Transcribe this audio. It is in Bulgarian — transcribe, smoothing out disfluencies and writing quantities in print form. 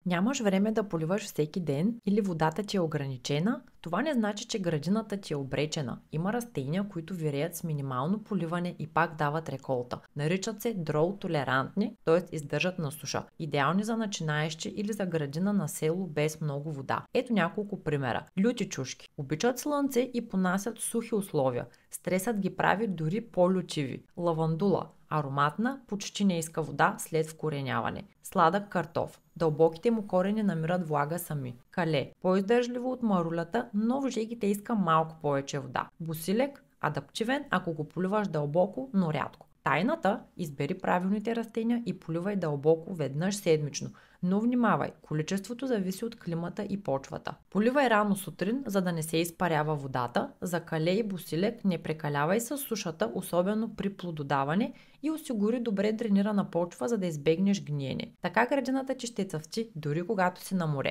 Нямаш време да поливаш всеки ден или водата ти е ограничена? Това не значи, че градината ти е обречена. Има растения, които виреят с минимално поливане и пак дават реколта. Наричат се дроу-толерантни, т.е. издържат на суша. Идеални за начинаещи или за градина на село без много вода. Ето няколко примера. Люти чушки. Обичат слънце и понасят сухи условия. Стресът ги прави дори по-лютиви. Лавандула. Ароматна, почти не иска вода след вкореняване. Сладък картоф. Дълбоките му корени намират влага сами. Кале. По-издържливо от марулята, но в жегите иска малко повече вода. Босилек. Адаптивен, ако го поливаш дълбоко, но рядко. Тайната – избери правилните растения и поливай дълбоко веднъж седмично. Но внимавай, количеството зависи от климата и почвата. Поливай рано сутрин, за да не се изпарява водата. За кале и босилек не прекалявай с сушата, особено при плододаване, и осигури добре дренирана почва, за да избегнеш гниене. Така градината ти ще цъфти, дори когато си на море.